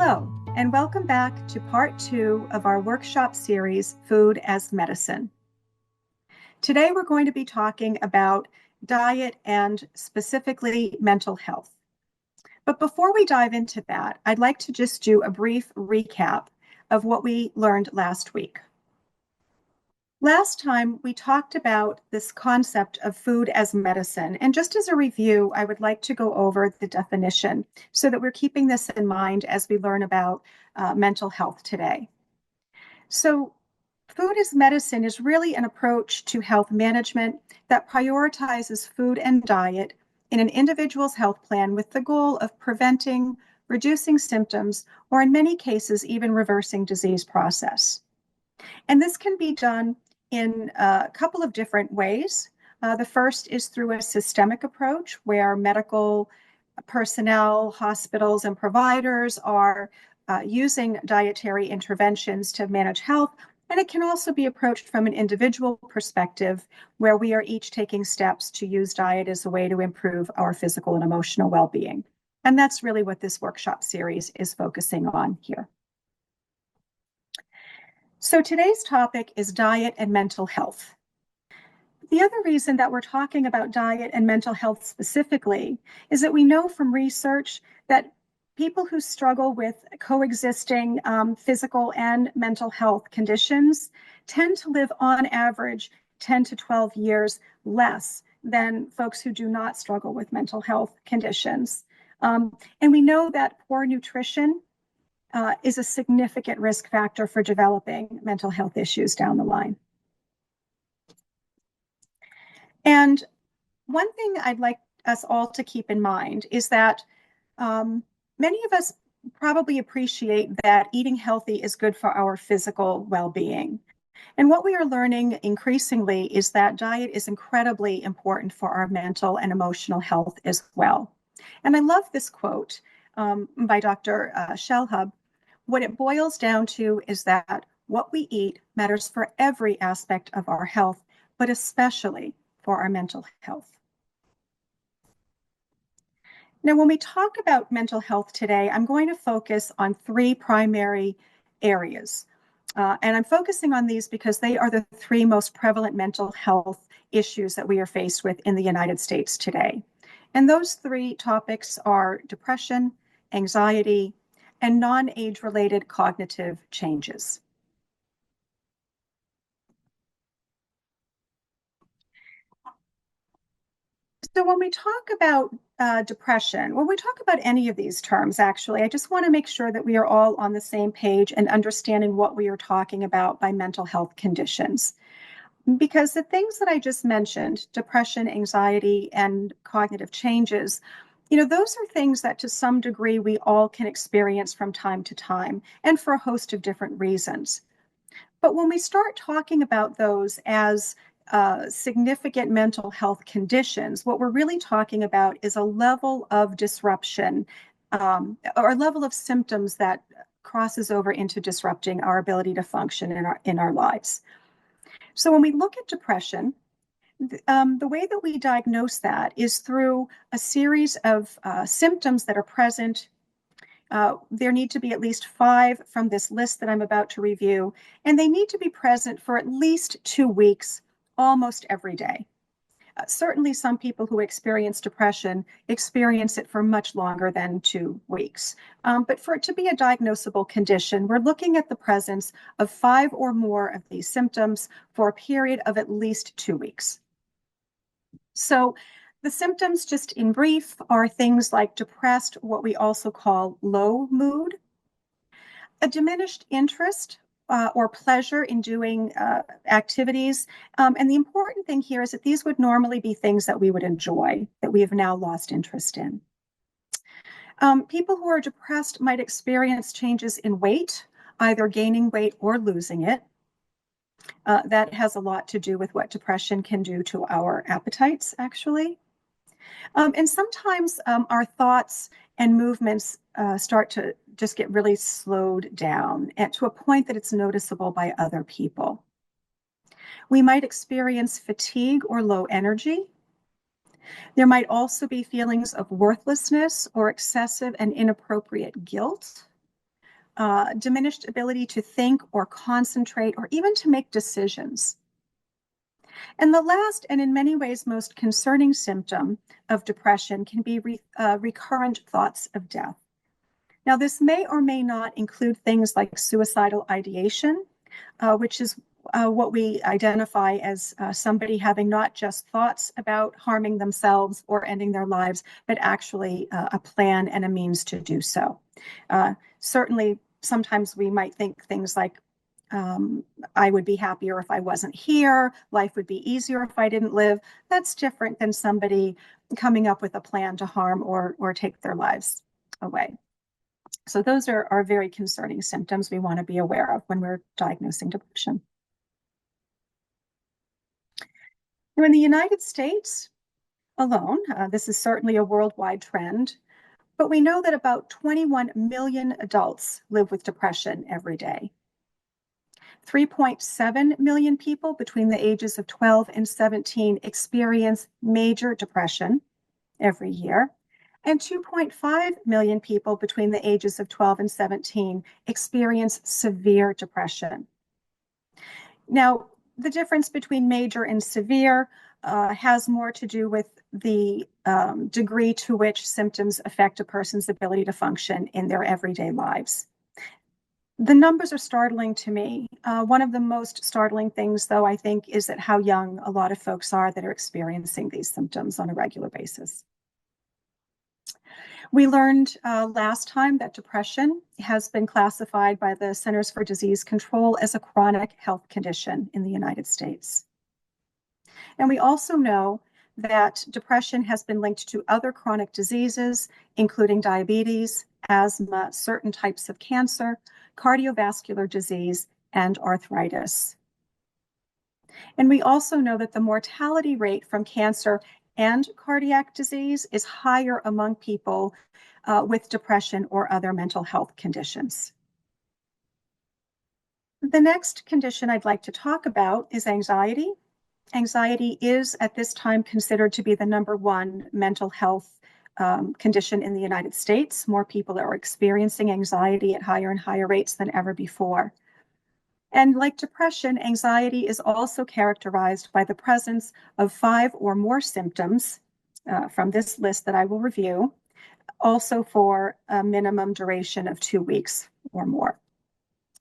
Hello, and welcome back to part 2 of our workshop series, Food as Medicine. Today we're going to be talking about diet and specifically mental health. But before we dive into that, I'd like to just do a brief recap of what we learned last week. Last time we talked about this concept of food as medicine, and just as a review, I would like to go over the definition so that we're keeping this in mind as we learn about mental health today. So, food as medicine is really an approach to health management that prioritizes food and diet in an individual's health plan with the goal of preventing, reducing symptoms, or in many cases, even reversing disease process. And this can be done in a couple of different ways. The first is through a systemic approach where medical personnel, hospitals, and providers are using dietary interventions to manage health. And it can also be approached from an individual perspective where we are each taking steps to use diet as a way to improve our physical and emotional well-being. And that's really what this workshop series is focusing on here. So today's topic is diet and mental health. The other reason that we're talking about diet and mental health specifically is that we know from research that people who struggle with coexisting physical and mental health conditions tend to live on average 10 to 12 years less than folks who do not struggle with mental health conditions. And we know that poor nutrition is a significant risk factor for developing mental health issues down the line. And one thing I'd like us all to keep in mind is that many of us probably appreciate that eating healthy is good for our physical well-being. And what we are learning increasingly is that diet is incredibly important for our mental and emotional health as well. And I love this quote by Dr. Shellhub. What it boils down to is that what we eat matters for every aspect of our health, but especially for our mental health. Now, when we talk about mental health today, I'm going to focus on 3 primary areas. And I'm focusing on these because they are the 3 most prevalent mental health issues that we are faced with in the United States today. And those 3 topics are depression, anxiety, and non-age-related cognitive changes. So when we talk about depression, when we talk about any of these terms, actually, I just want to make sure that we are all on the same page and understanding what we are talking about by mental health conditions. Because the things that I just mentioned, depression, anxiety, and cognitive changes, those are things that to some degree we all can experience from time to time and for a host of different reasons. But when we start talking about those as significant mental health conditions, what we're really talking about is a level of disruption or a level of symptoms that crosses over into disrupting our ability to function in our lives. So when we look at depression, the way that we diagnose that is through a series of symptoms that are present. There need to be at least 5 from this list that I'm about to review, and they need to be present for at least 2 weeks, almost every day. Certainly some people who experience depression experience it for much longer than 2 weeks. But for it to be a diagnosable condition, we're looking at the presence of 5 or more of these symptoms for a period of at least 2 weeks. So the symptoms, just in brief, are things like depressed, what we also call low mood, a diminished interest or pleasure in doing activities. And the important thing here is that these would normally be things that we would enjoy, that we have now lost interest in. People who are depressed might experience changes in weight, either gaining weight or losing it. That has a lot to do with what depression can do to our appetites, actually. And sometimes our thoughts and movements start to just get really slowed down and to a point that it's noticeable by other people. We might experience fatigue or low energy. There might also be feelings of worthlessness or excessive and inappropriate guilt. diminished ability to think or concentrate or even to make decisions. And the last, and in many ways most concerning symptom of depression can be recurrent thoughts of death. Now, this may or may not include things like suicidal ideation, which is what we identify as somebody having not just thoughts about harming themselves or ending their lives, but actually a plan and a means to do so. Certainly, sometimes we might think things like, I would be happier if I wasn't here, life would be easier if I didn't live. That's different than somebody coming up with a plan to harm or take their lives away. So those are very concerning symptoms we want to be aware of when we're diagnosing depression. Now, in the United States alone, this is certainly a worldwide trend, but we know that about 21 million adults live with depression every day. 3.7 million people between the ages of 12 and 17 experience major depression every year, and 2.5 million people between the ages of 12 and 17 experience severe depression. Now, the difference between major and severe has more to do with the degree to which symptoms affect a person's ability to function in their everyday lives. The numbers are startling to me. One of the most startling things, though, I think, is that how young a lot of folks are that are experiencing these symptoms on a regular basis. We learned last time that depression has been classified by the Centers for Disease Control as a chronic health condition in the United States. And we also know that depression has been linked to other chronic diseases, including diabetes, asthma, certain types of cancer, cardiovascular disease, and arthritis. And we also know that the mortality rate from cancer and cardiac disease is higher among people with depression or other mental health conditions. The next condition I'd like to talk about is anxiety. Anxiety is at this time considered to be the #1 mental health condition in the United States. More people are experiencing anxiety at higher and higher rates than ever before. And like depression, anxiety is also characterized by the presence of 5 or more symptoms from this list that I will review, also for a minimum duration of 2 weeks or more.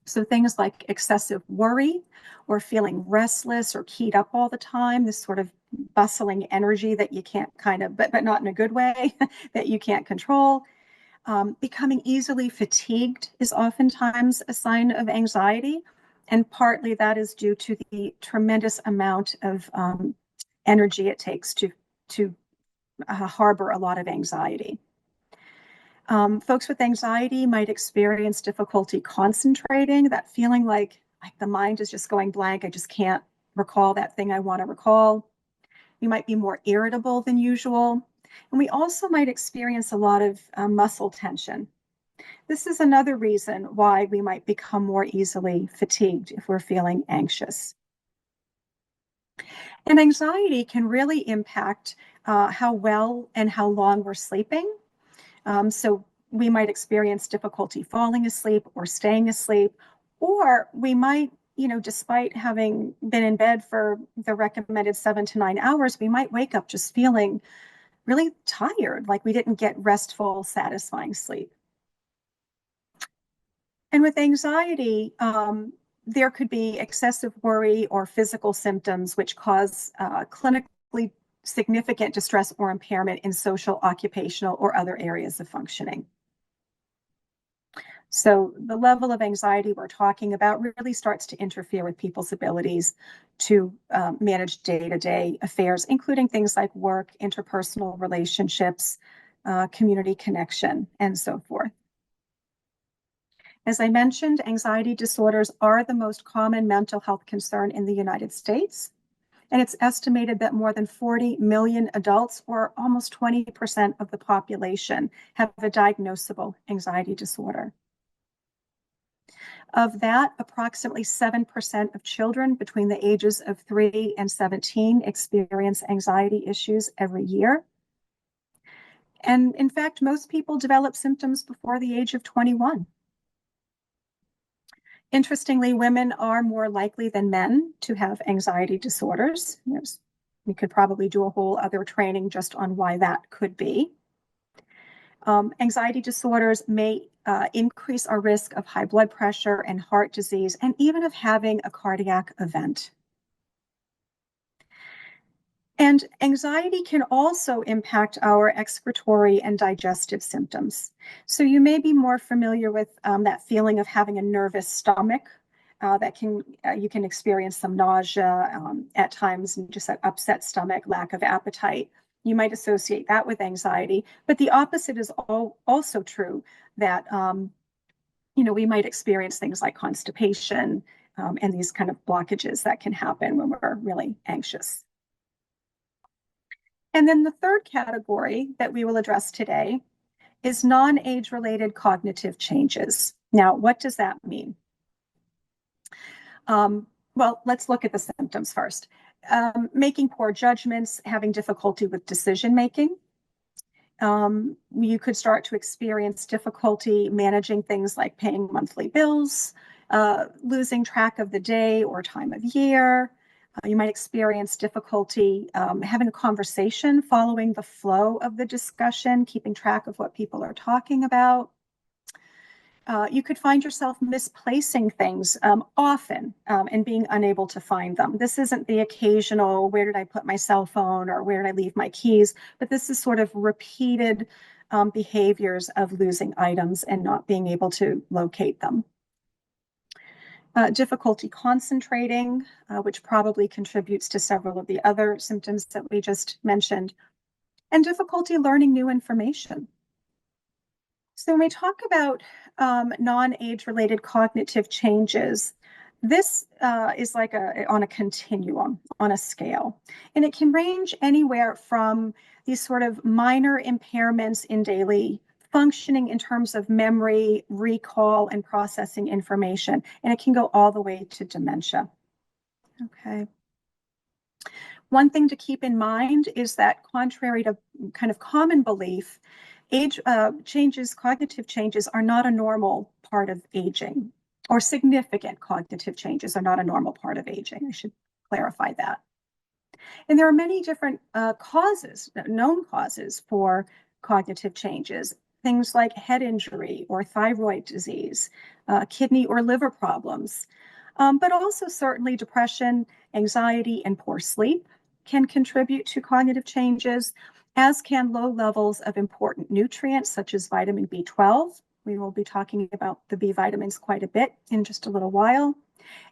So things like excessive worry or feeling restless or keyed up all the time, this sort of bustling energy that you can't but not in a good way, that you can't control. Becoming easily fatigued is oftentimes a sign of anxiety. And partly that is due to the tremendous amount of energy it takes to harbor a lot of anxiety. Folks with anxiety might experience difficulty concentrating, that feeling like the mind is just going blank. I just can't recall that thing I want to recall. You might be more irritable than usual. And we also might experience a lot of muscle tension. This is another reason why we might become more easily fatigued if we're feeling anxious. And anxiety can really impact how well and how long we're sleeping. So we might experience difficulty falling asleep or staying asleep, or we might, despite having been in bed for the recommended 7 to 9 hours, we might wake up just feeling really tired, like we didn't get restful, satisfying sleep. And with anxiety, there could be excessive worry or physical symptoms which cause clinically significant distress or impairment in social, occupational, or other areas of functioning. So the level of anxiety we're talking about really starts to interfere with people's abilities to manage day-to-day affairs, including things like work, interpersonal relationships, community connection, and so forth. As I mentioned, anxiety disorders are the most common mental health concern in the United States. And it's estimated that more than 40 million adults, or almost 20% of the population, have a diagnosable anxiety disorder. Of that, approximately 7% of children between the ages of 3 and 17 experience anxiety issues every year. And in fact, most people develop symptoms before the age of 21. Interestingly, women are more likely than men to have anxiety disorders. We could probably do a whole other training just on why that could be. Anxiety disorders may increase our risk of high blood pressure and heart disease, and even of having a cardiac event. And anxiety can also impact our excretory and digestive symptoms. So you may be more familiar with that feeling of having a nervous stomach. You can experience some nausea at times, and just that upset stomach, lack of appetite. You might associate that with anxiety, but the opposite is also true, that we might experience things like constipation and these kind of blockages that can happen when we're really anxious. And then the third category that we will address today is non-age related cognitive changes. Now, what does that mean? Well, let's look at the symptoms first. Making poor judgments, having difficulty with decision making. You could start to experience difficulty managing things like paying monthly bills, losing track of the day or time of year. You might experience difficulty having a conversation, following the flow of the discussion, keeping track of what people are talking about. You could find yourself misplacing things often and being unable to find them. This isn't the occasional, where did I put my cell phone or where did I leave my keys? But this is sort of repeated behaviors of losing items and not being able to locate them. Difficulty concentrating, which probably contributes to several of the other symptoms that we just mentioned, and difficulty learning new information. So when we talk about non-age related cognitive changes, this is like on a continuum, on a scale, and it can range anywhere from these sort of minor impairments in daily functioning in terms of memory, recall, and processing information, and it can go all the way to dementia. Okay. One thing to keep in mind is that, contrary to kind of common belief, cognitive changes are not a normal part of aging, or significant cognitive changes are not a normal part of aging. I should clarify that. And there are many different known causes for cognitive changes, things like head injury or thyroid disease, kidney or liver problems, but also certainly depression, anxiety, and poor sleep can contribute to cognitive changes, as can low levels of important nutrients such as vitamin B12. We will be talking about the B vitamins quite a bit in just a little while,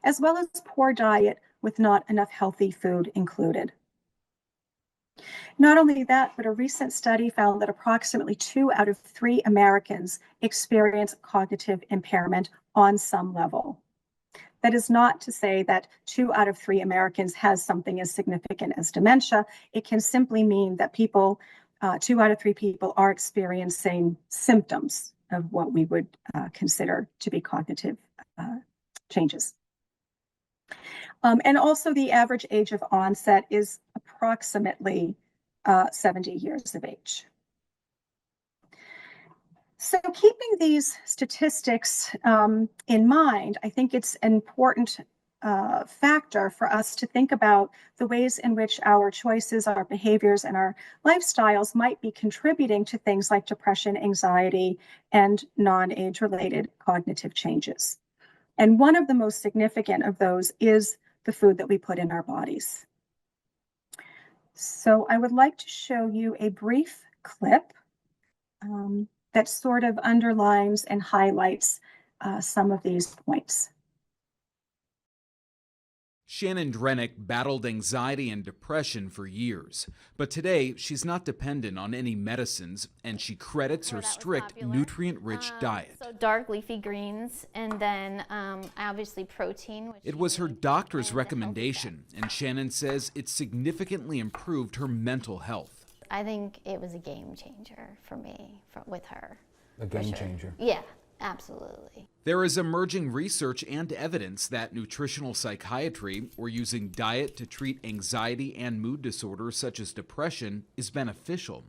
as well as poor diet with not enough healthy food included. Not only that, but a recent study found that approximately 2 out of 3 Americans experience cognitive impairment on some level. That is not to say that 2 out of 3 Americans has something as significant as dementia. It can simply mean that 2 out of 3 people are experiencing symptoms of what we would consider to be cognitive changes. And also the average age of onset is approximately 70 years of age. So keeping these statistics in mind, I think it's an important factor for us to think about the ways in which our choices, our behaviors, and our lifestyles might be contributing to things like depression, anxiety, and non-age related cognitive changes. And one of the most significant of those is the food that we put in our bodies. So I would like to show you a brief clip that sort of underlines and highlights some of these points. Shannon Drenick battled anxiety and depression for years, but today she's not dependent on any medicines, and she credits her strict nutrient-rich diet. So dark leafy greens, and then obviously protein. It was her doctor's recommendation, and Shannon says it significantly improved her mental health. I think it was a game changer for me with her. A game changer? Yeah. Absolutely. There is emerging research and evidence that nutritional psychiatry, or using diet to treat anxiety and mood disorders such as depression, is beneficial.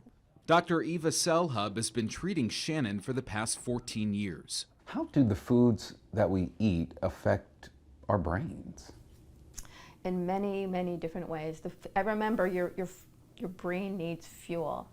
Dr. Eva Selhub has been treating Shannon for the past 14 years. How do the foods that we eat affect our brains? In many, many different ways. I remember your brain needs fuel.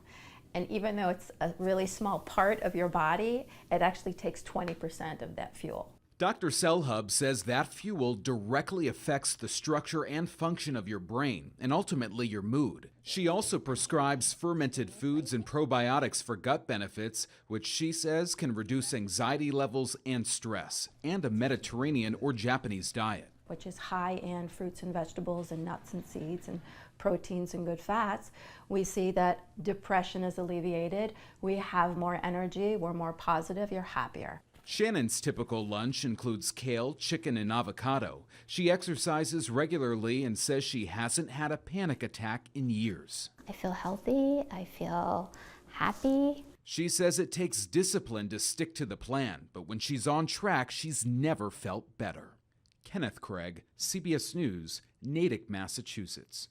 And even though it's a really small part of your body, it actually takes 20% of that fuel. Dr. Selhub says that fuel directly affects the structure and function of your brain and ultimately your mood. She also prescribes fermented foods and probiotics for gut benefits, which she says can reduce anxiety levels and stress, and a Mediterranean or Japanese diet, which is high in fruits and vegetables and nuts and seeds and proteins and good fats. We see that depression is alleviated, we have more energy, we're more positive, you're happier. Shannon's typical lunch includes kale, chicken, and avocado. She exercises regularly and says she hasn't had a panic attack in years. I feel healthy, I feel happy. She says it takes discipline to stick to the plan, but when she's on track, she's never felt better. Kenneth Craig, CBS News, Natick, Massachusetts.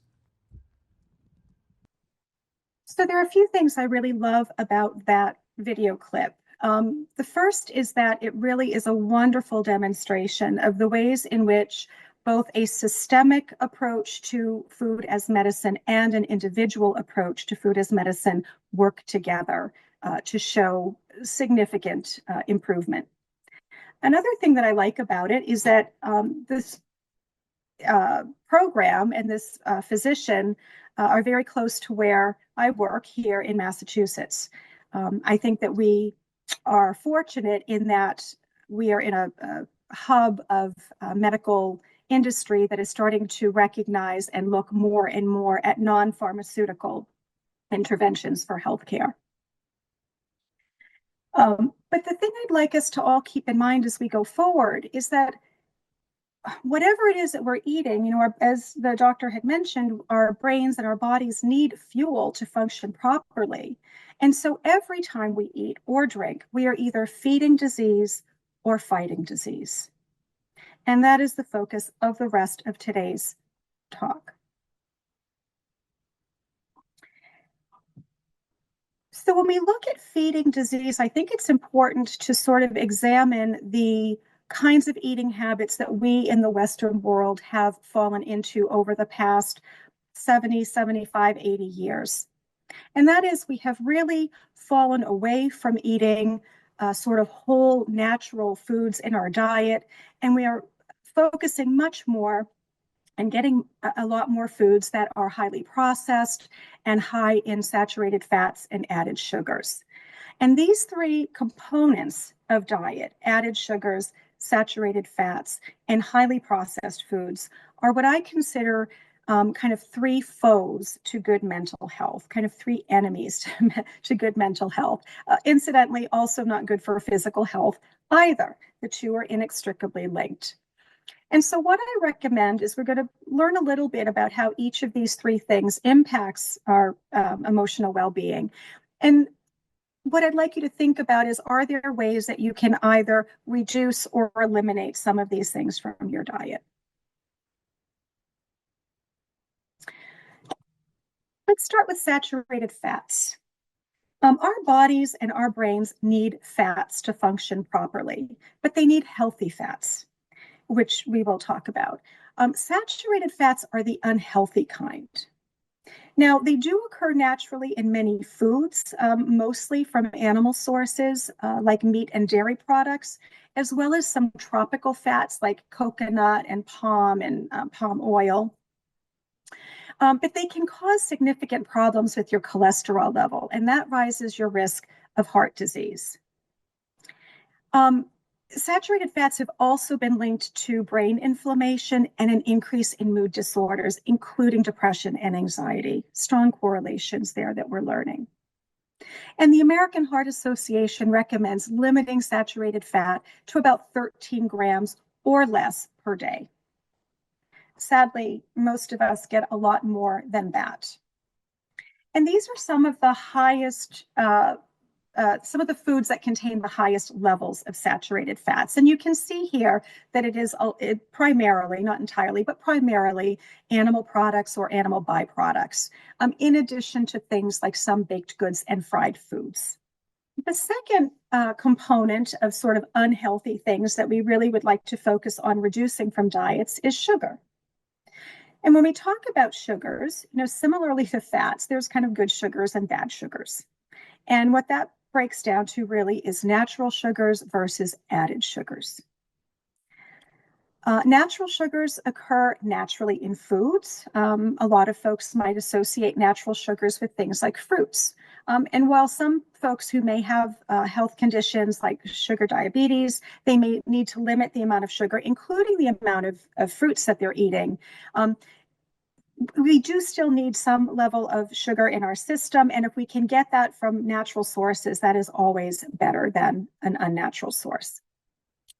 So there are a few things I really love about that video clip. The first is that it really is a wonderful demonstration of the ways in which both a systemic approach to food as medicine and an individual approach to food as medicine work together to show significant improvement. Another thing that I like about it is that this program and this physician are very close to where I work here in Massachusetts. I think that we are fortunate in that we are in a hub of medical industry that is starting to recognize and look more and more at non-pharmaceutical interventions for healthcare. But the thing I'd like us to all keep in mind as we go forward is that whatever it is that we're eating, as the doctor had mentioned, our brains and our bodies need fuel to function properly. And so every time we eat or drink, we are either feeding disease or fighting disease. And that is the focus of the rest of today's talk. So when we look at feeding disease, I think it's important to sort of examine the kinds of eating habits that we in the Western world have fallen into over the past 70, 75, 80 years. And that is, we have really fallen away from eating sort of whole natural foods in our diet, and we are focusing much more and getting a lot more foods that are highly processed and high in saturated fats and added sugars. And these three components of diet, added sugars, saturated fats, and highly processed foods, are what I consider kind of three foes to good mental health, kind of three enemies to good mental health. Incidentally, also not good for physical health either. The two are inextricably linked. And so what I recommend is we're going to learn a little bit about how each of these three things impacts our emotional well-being. And what I'd like you to think about is, are there ways that you can either reduce or eliminate some of these things from your diet? Let's start with saturated fats. Our bodies and our brains need fats to function properly, but they need healthy fats, which we will talk about. Saturated fats are the unhealthy kind. Now, they do occur naturally in many foods, mostly from animal sources like meat and dairy products, as well as some tropical fats like coconut and palm oil. But they can cause significant problems with your cholesterol level, and that rises your risk of heart disease. Saturated fats have also been linked to brain inflammation and an increase in mood disorders, including depression and anxiety. Strong correlations there that we're learning. And the American Heart Association recommends limiting saturated fat to about 13 grams or less per day. Sadly, most of us get a lot more than that. And these are some of the highest some of the foods that contain the highest levels of saturated fats. And you can see here that it is primarily, not entirely, but primarily animal products or animal byproducts, in addition to things like some baked goods and fried foods. The second component of sort of unhealthy things that we really would like to focus on reducing from diets is sugar. And when we talk about sugars, similarly to fats, there's kind of good sugars and bad sugars. And what that breaks down to really is natural sugars versus added sugars. Natural sugars occur naturally in foods. A lot of folks might associate natural sugars with things like fruits. And while some folks who may have health conditions like sugar diabetes, they may need to limit the amount of sugar, including the amount of fruits that they're eating. We do still need some level of sugar in our system. And if we can get that from natural sources, that is always better than an unnatural source.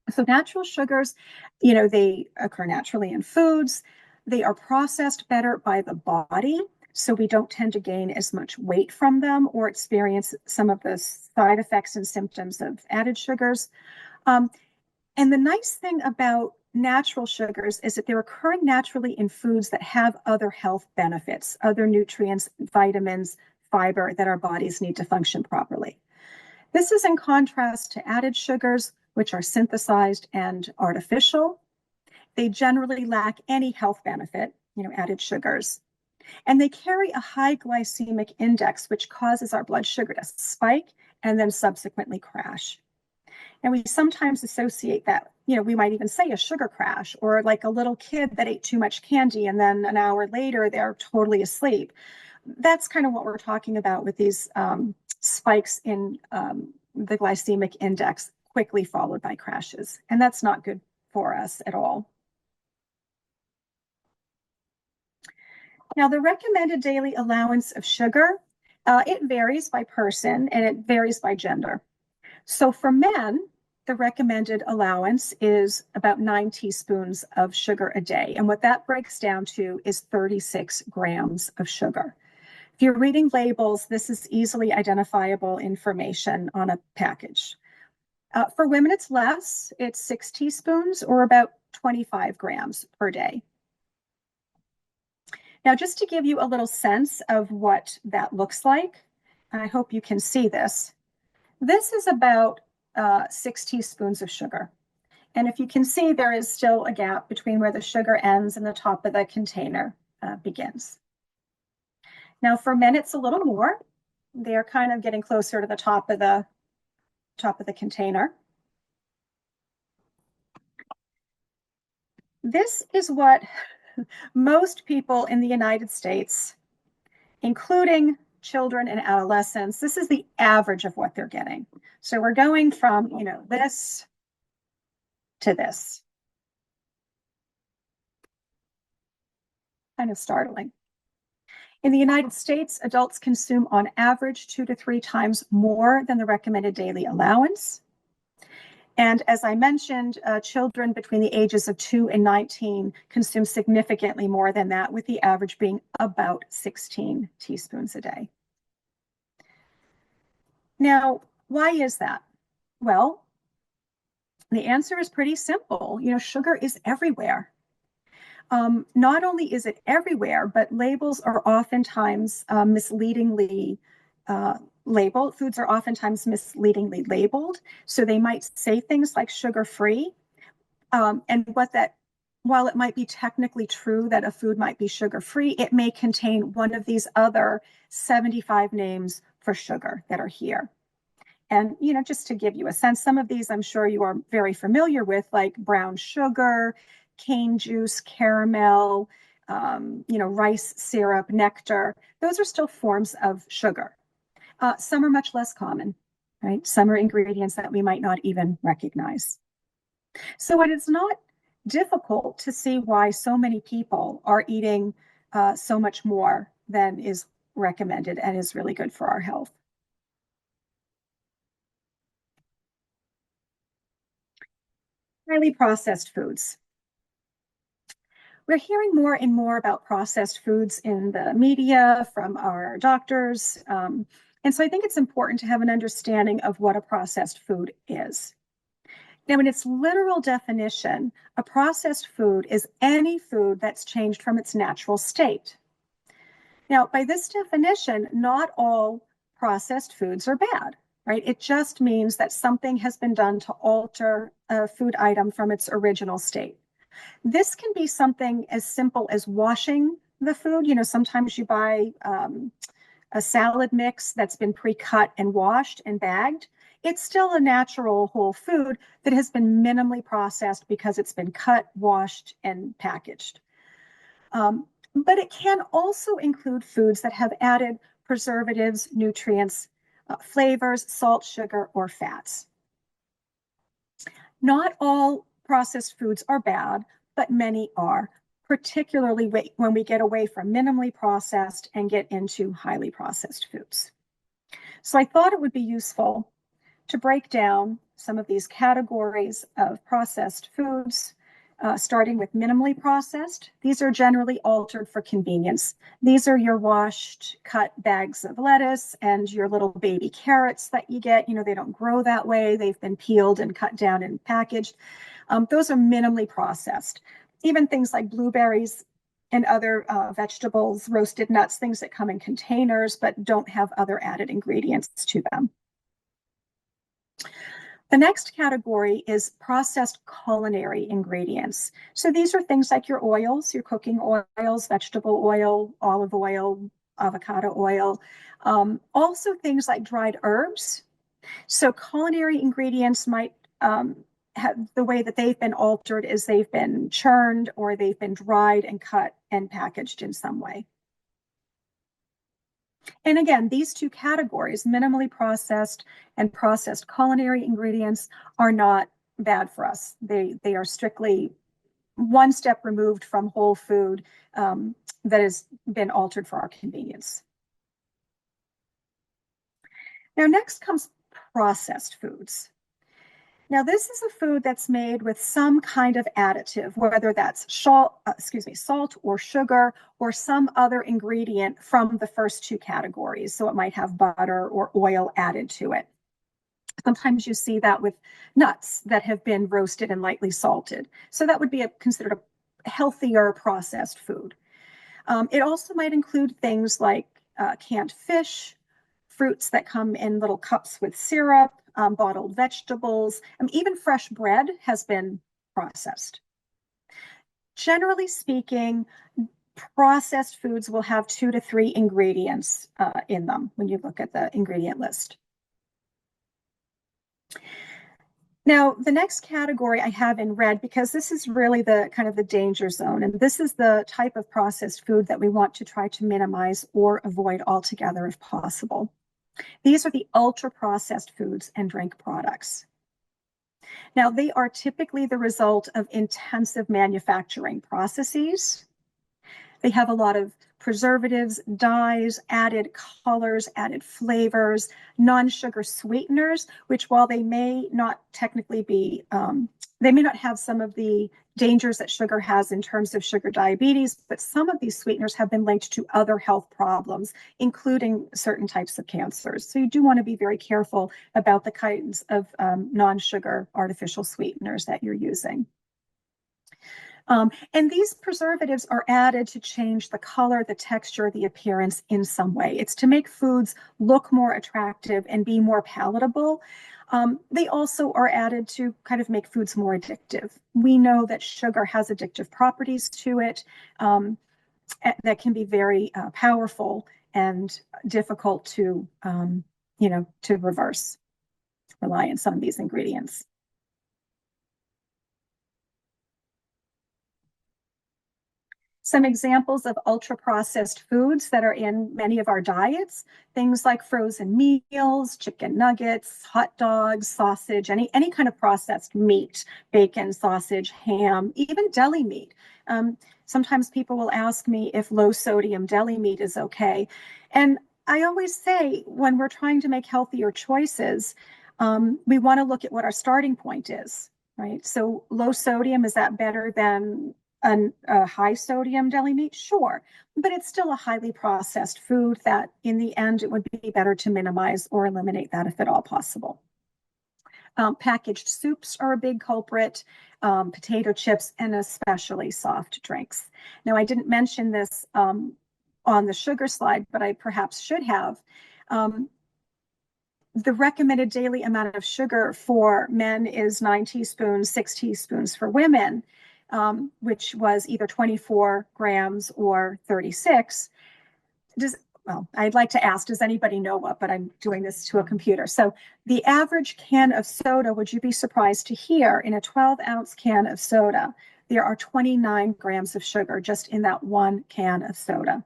So natural sugars, they occur naturally in foods. They are processed better by the body, so we don't tend to gain as much weight from them or experience some of the side effects and symptoms of added sugars. And the nice thing about natural sugars is that they're occurring naturally in foods that have other health benefits, other nutrients, vitamins, fiber that our bodies need to function properly. This is in contrast to added sugars, which are synthesized and artificial. They generally lack any health benefit, added sugars. And they carry a high glycemic index, which causes our blood sugar to spike and then subsequently crash. And we sometimes associate that, we might even say a sugar crash, or like a little kid that ate too much candy and then an hour later they're totally asleep. That's kind of what we're talking about with these spikes in the glycemic index, quickly followed by crashes. And that's not good for us at all. Now, the recommended daily allowance of sugar, it varies by person and it varies by gender. So for men, the recommended allowance is about 9 teaspoons of sugar a day. And what that breaks down to is 36 grams of sugar. If you're reading labels, this is easily identifiable information on a package. For women, it's less. It's 6 teaspoons or about 25 grams per day. Now, just to give you a little sense of what that looks like, I hope you can see this. This is about 6 teaspoons of sugar. And if you can see, there is still a gap between where the sugar ends and the top of the container begins. Now, for men, it's a little more. They're kind of getting closer to the top of the container. This is what most people in the United States, including children and adolescents, this is the average of what they're getting. So we're going from, this to this. Kind of startling. In the United States, adults consume on average 2 to 3 times more than the recommended daily allowance. And as I mentioned, children between the ages of 2 and 19 consume significantly more than that, with the average being about 16 teaspoons a day. Now, why is that? Well, the answer is pretty simple. Sugar is everywhere. Not only is it everywhere, but labels are oftentimes misleadingly labeled. Foods are oftentimes misleadingly labeled. So they might say things like sugar-free. And while it might be technically true that a food might be sugar-free, it may contain one of these other 75 names for sugar that are here. And, just to give you a sense, some of these I'm sure you are very familiar with, like brown sugar, cane juice, caramel, rice syrup, nectar. Those are still forms of sugar. Some are much less common, right? Some are ingredients that we might not even recognize. So it is not difficult to see why so many people are eating so much more than is recommended and is really good for our health. Highly processed foods. We're hearing more and more about processed foods in the media from our doctors. And so I think it's important to have an understanding of what a processed food is. Now, in its literal definition, a processed food is any food that's changed from its natural state. Now, by this definition, not all processed foods are bad. right? It just means that something has been done to alter a food item from its original state. This can be something as simple as washing the food. Sometimes you buy a salad mix that's been pre-cut and washed and bagged. It's still a natural whole food that has been minimally processed because it's been cut, washed, and packaged. But it can also include foods that have added preservatives, nutrients, flavors, salt, sugar, or fats. Not all processed foods are bad, but many are, particularly when we get away from minimally processed and get into highly processed foods. So I thought it would be useful to break down some of these categories of processed foods, starting with minimally processed. These are generally altered for convenience. These are your washed, cut bags of lettuce and your little baby carrots that you get. They don't grow that way. They've been peeled and cut down and packaged. Those are minimally processed. Even things like blueberries and other vegetables, roasted nuts, things that come in containers but don't have other added ingredients to them. The next category is processed culinary ingredients. So these are things like your oils, your cooking oils, vegetable oil, olive oil, avocado oil, also things like dried herbs. So culinary ingredients might have the way that they've been altered is they've been churned or they've been dried and cut and packaged in some way. And again, these two categories, minimally processed and processed culinary ingredients, are not bad for us. They are strictly one step removed from whole food that has been altered for our convenience. Now, next comes processed foods. Now, this is a food that's made with some kind of additive, whether that's salt or sugar or some other ingredient from the first two categories. So it might have butter or oil added to it. Sometimes you see that with nuts that have been roasted and lightly salted. So that would be considered a healthier processed food. It also might include things like canned fish, fruits that come in little cups with syrup, bottled vegetables, even fresh bread has been processed. Generally speaking, processed foods will have 2 to 3 ingredients in them when you look at the ingredient list. Now, the next category I have in red, because this is really the kind of the danger zone, and this is the type of processed food that we want to try to minimize or avoid altogether if possible. These are the ultra-processed foods and drink products. Now, they are typically the result of intensive manufacturing processes. They have a lot of preservatives, dyes, added colors, added flavors, non-sugar sweeteners, which while they may not technically be, they may not have some of the dangers that sugar has in terms of sugar diabetes, but some of these sweeteners have been linked to other health problems, including certain types of cancers. So you do want to be very careful about the kinds of non-sugar artificial sweeteners that you're using. And these preservatives are added to change the color, the texture, the appearance in some way. It's to make foods look more attractive and be more palatable. They also are added to kind of make foods more addictive. We know that sugar has addictive properties to it that can be very powerful and difficult to, to reverse reliance on these ingredients. Some examples of ultra-processed foods that are in many of our diets, things like frozen meals, chicken nuggets, hot dogs, sausage, any kind of processed meat, bacon, sausage, ham, even deli meat. Sometimes people will ask me if low-sodium deli meat is okay. And I always say when we're trying to make healthier choices, we want to look at what our starting point is, right? So low sodium, is that better than a high sodium deli meat? Sure, but it's still a highly processed food that in the end it would be better to minimize or eliminate that if at all possible. Packaged soups are a big culprit, potato chips, and especially soft drinks. Now, I didn't mention this on the sugar slide, but I perhaps should have. The recommended daily amount of sugar for men is 9 teaspoons, 6 teaspoons for women, which was either 24 grams or 36. Well, I'd like to ask, does anybody know what, but I'm doing this to a computer. So the average can of soda, would you be surprised to hear, in a 12-ounce can of soda, there are 29 grams of sugar just in that one can of soda.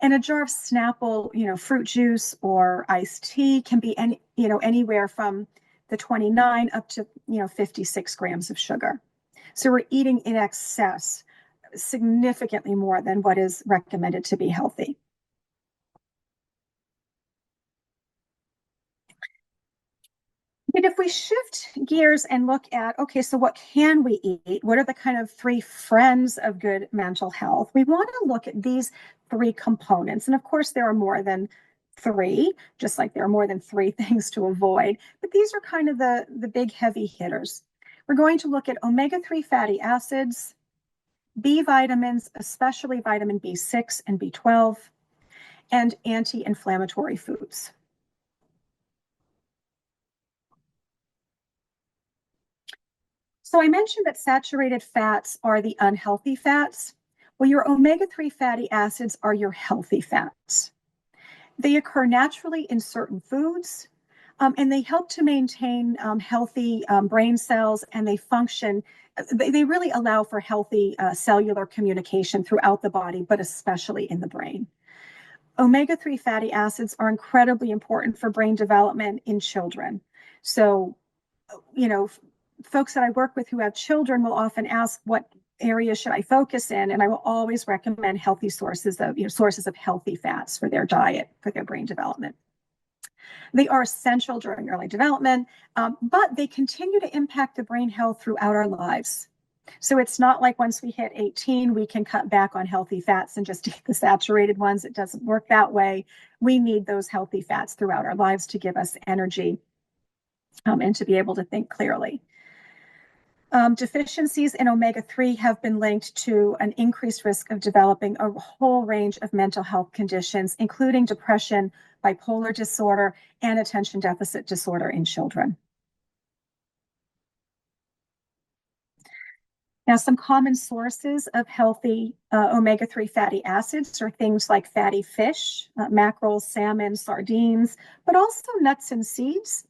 And a jar of Snapple, fruit juice or iced tea can be anywhere from the 29 up to, 56 grams of sugar. So we're eating in excess significantly more than what is recommended to be healthy. But if we shift gears and look at, okay, so what can we eat? What are the kind of 3 friends of good mental health? We want to look at these 3 components. And of course, there are more than 3, just like there are more than 3 things to avoid. But these are kind of the big heavy hitters. We're going to look at omega-3 fatty acids, B vitamins, especially vitamin B6 and B12, and anti-inflammatory foods. So I mentioned that saturated fats are the unhealthy fats. Well, your omega-3 fatty acids are your healthy fats. They occur naturally in certain foods, and they help to maintain healthy brain cells, and they function. They really allow for healthy cellular communication throughout the body, but especially in the brain. Omega-3 fatty acids are incredibly important for brain development in children. So, folks that I work with who have children will often ask, what areas should I focus in? And I will always recommend healthy sources of healthy fats for their diet, for their brain development. They are essential during early development, but they continue to impact the brain health throughout our lives. So it's not like once we hit 18, we can cut back on healthy fats and just eat the saturated ones. It doesn't work that way. We need those healthy fats throughout our lives to give us energy and to be able to think clearly. Deficiencies in omega-3 have been linked to an increased risk of developing a whole range of mental health conditions, including depression, bipolar disorder, and attention deficit disorder in children. Now, some common sources of healthy omega-3 fatty acids are things like fatty fish, mackerel, salmon, sardines, but also nuts and seeds.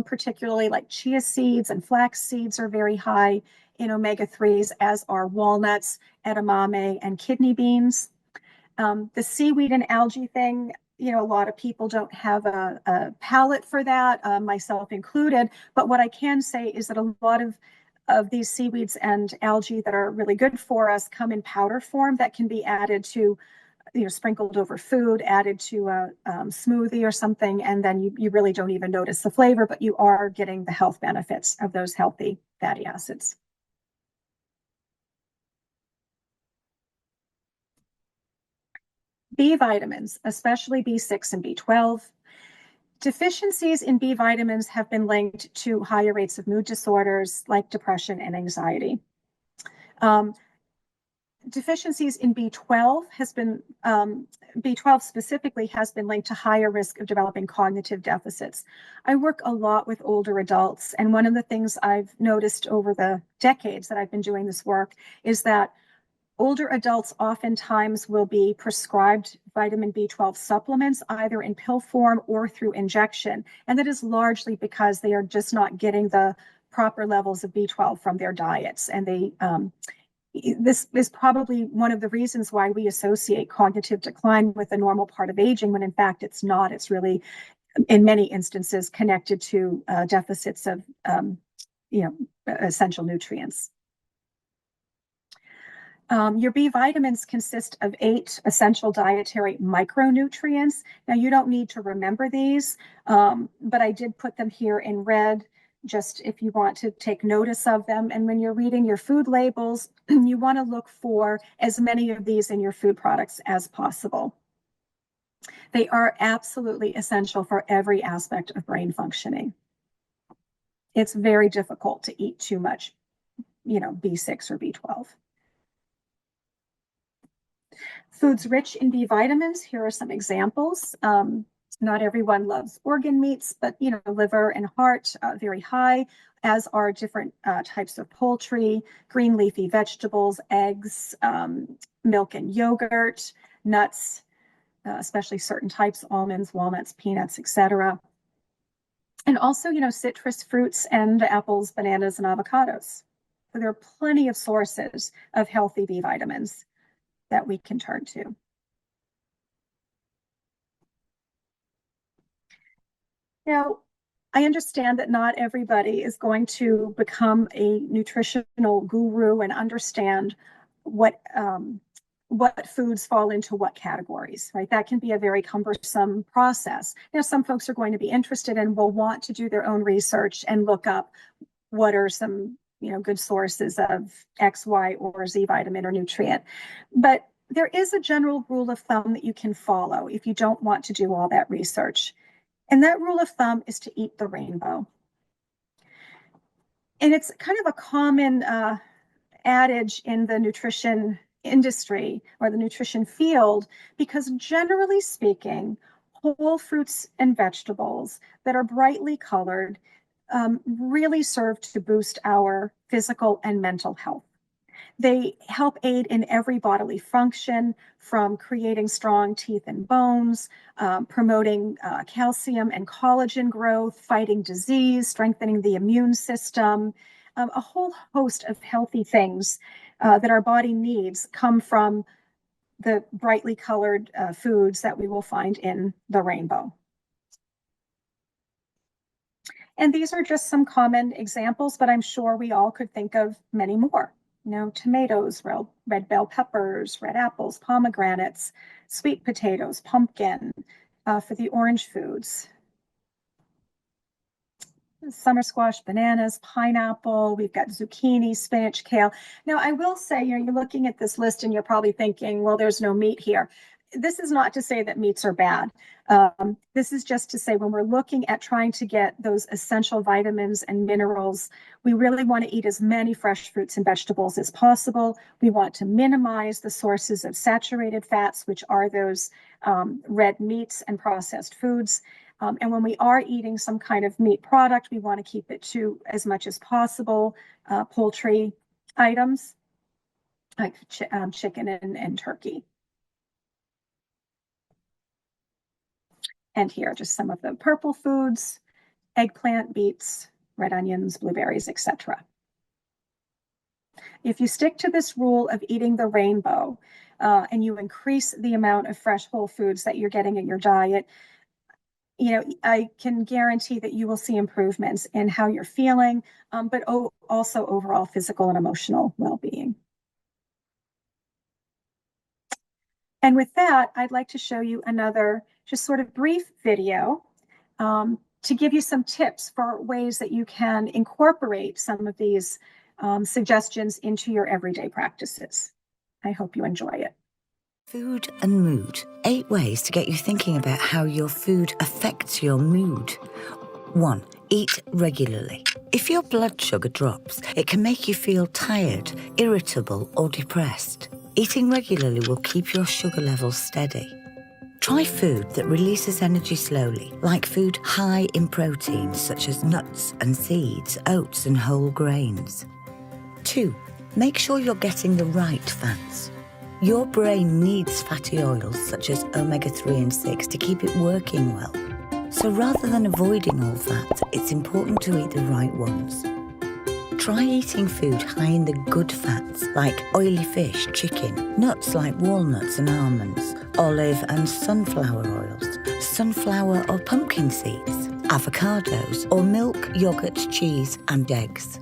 Particularly like chia seeds and flax seeds are very high in omega-3s, as are walnuts, edamame, and kidney beans. The seaweed and algae thing, a lot of people don't have a palate for that, myself included. But what I can say is that a lot of these seaweeds and algae that are really good for us come in powder form that can be added to, sprinkled over food, added to a smoothie or something, and then you really don't even notice the flavor, but you are getting the health benefits of those healthy fatty acids. B vitamins, especially B6 and B12. Deficiencies in B vitamins have been linked to higher rates of mood disorders like depression and anxiety. Deficiencies in B12 B12 specifically has been linked to higher risk of developing cognitive deficits. I work a lot with older adults, and one of the things I've noticed over the decades that I've been doing this work is that older adults oftentimes will be prescribed vitamin B12 supplements, either in pill form or through injection. And that is largely because they are just not getting the proper levels of B12 from their diets. And this is probably one of the reasons why we associate cognitive decline with a normal part of aging, when in fact it's not. It's really, in many instances, connected to deficits of essential nutrients. Your B vitamins consist of 8 essential dietary micronutrients. Now, you don't need to remember these, but I did put them here in red, just if you want to take notice of them. And when you're reading your food labels, you want to look for as many of these in your food products as possible. They are absolutely essential for every aspect of brain functioning. It's very difficult to eat too much, B6 or B12. Foods rich in B vitamins, here are some examples. Not everyone loves organ meats, but liver and heart, very high, as are different types of poultry, green leafy vegetables, eggs, milk and yogurt, nuts, especially certain types, almonds, walnuts, peanuts, etc. And also, citrus fruits and apples, bananas, and avocados. So there are plenty of sources of healthy B vitamins that we can turn to. Now, I understand that not everybody is going to become a nutritional guru and understand what foods fall into what categories, right? That can be a very cumbersome process. Now, some folks are going to be interested and will want to do their own research and look up what are some, good sources of X, Y, or Z vitamin or nutrient. But there is a general rule of thumb that you can follow if you don't want to do all that research. And that rule of thumb is to eat the rainbow. And it's kind of a common adage in the nutrition industry or the nutrition field, because generally speaking, whole fruits and vegetables that are brightly colored really serve to boost our physical and mental health. They help aid in every bodily function, from creating strong teeth and bones, promoting calcium and collagen growth, fighting disease, strengthening the immune system. A whole host of healthy things that our body needs come from the brightly colored foods that we will find in the rainbow. And these are just some common examples, but I'm sure we all could think of many more. Tomatoes, red bell peppers, red apples, pomegranates, sweet potatoes, pumpkin, for the orange foods. Summer squash, bananas, pineapple, we've got zucchini, spinach, kale. Now, I will say, you're looking at this list and you're probably thinking, well, there's no meat here. This is not to say that meats are bad. This is just to say when we're looking at trying to get those essential vitamins and minerals, we really want to eat as many fresh fruits and vegetables as possible. We want to minimize the sources of saturated fats, which are those red meats and processed foods. And when we are eating some kind of meat product, we want to keep it to as much as possible poultry items like chicken and turkey. And here are just some of the purple foods: eggplant, beets, red onions, blueberries, etc. If you stick to this rule of eating the rainbow and you increase the amount of fresh whole foods that you're getting in your diet, I can guarantee that you will see improvements in how you're feeling, but also overall physical and emotional well-being. And with that, I'd like to show you another just sort of brief video to give you some tips for ways that you can incorporate some of these suggestions into your everyday practices. I hope you enjoy it. Food and mood. 8 ways to get you thinking about how your food affects your mood. 1. Eat regularly. If your blood sugar drops, it can make you feel tired, irritable, or depressed. Eating regularly will keep your sugar levels steady. Try food that releases energy slowly, like food high in protein, such as nuts and seeds, oats and whole grains. 2. Make sure you're getting the right fats. Your brain needs fatty oils such as omega-3 and 6 to keep it working well. So rather than avoiding all fat, it's important to eat the right ones. Try eating food high in the good fats like oily fish, chicken, nuts like walnuts and almonds, olive and sunflower oils, sunflower or pumpkin seeds, avocados, or milk, yogurt, cheese and eggs.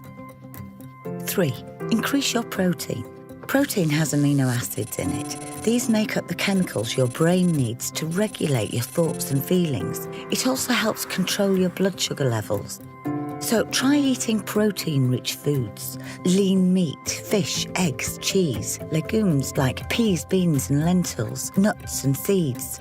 3. Increase your protein. Protein has amino acids in it. These make up the chemicals your brain needs to regulate your thoughts and feelings. It also helps control your blood sugar levels. So try eating protein-rich foods, lean meat, fish, eggs, cheese, legumes like peas, beans and lentils, nuts and seeds.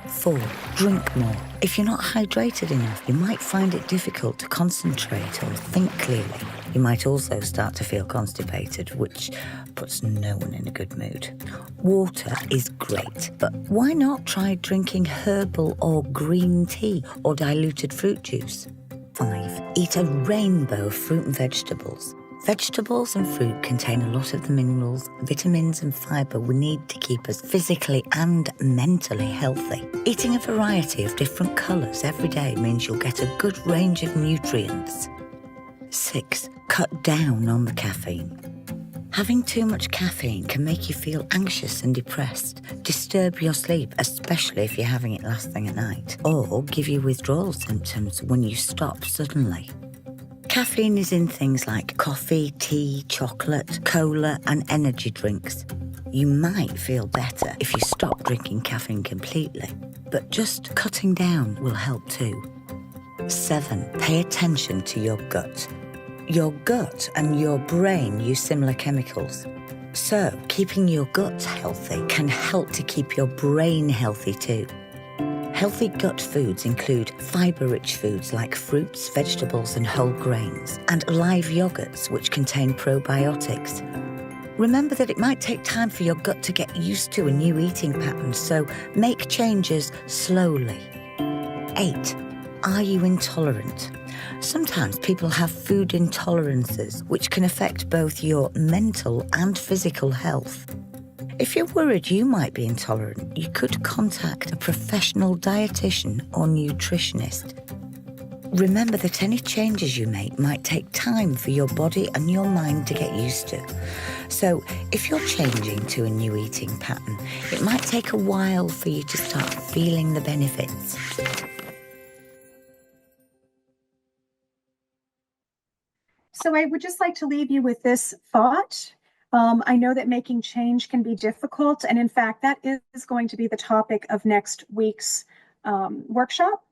4. Drink more. If you're not hydrated enough, you might find it difficult to concentrate or think clearly. You might also start to feel constipated, which puts no one in a good mood. Water is great, but why not try drinking herbal or green tea or diluted fruit juice? 5. Eat a rainbow of fruit and vegetables. Vegetables and fruit contain a lot of the minerals, vitamins and fibre we need to keep us physically and mentally healthy. Eating a variety of different colours every day means you'll get a good range of nutrients. 6. Cut down on the caffeine. Having too much caffeine can make you feel anxious and depressed, disturb your sleep, especially if you're having it last thing at night, or give you withdrawal symptoms when you stop suddenly. Caffeine is in things like coffee, tea, chocolate, cola, and energy drinks. You might feel better if you stop drinking caffeine completely, but just cutting down will help too. 7. Pay attention to your gut. Your gut and your brain use similar chemicals. So, keeping your gut healthy can help to keep your brain healthy too. Healthy gut foods include fibre-rich foods like fruits, vegetables and whole grains, and live yogurts which contain probiotics. Remember that it might take time for your gut to get used to a new eating pattern, so make changes slowly. 8. Are you intolerant? Sometimes people have food intolerances, which can affect both your mental and physical health. If you're worried you might be intolerant, you could contact a professional dietitian or nutritionist. Remember that any changes you make might take time for your body and your mind to get used to. So if you're changing to a new eating pattern, it might take a while for you to start feeling the benefits. So I would just like to leave you with this thought. I know that making change can be difficult, and in fact, that is going to be the topic of next week's workshop.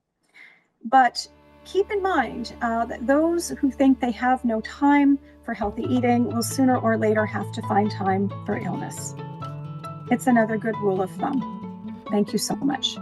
But keep in mind that those who think they have no time for healthy eating will sooner or later have to find time for illness. It's another good rule of thumb. Thank you so much.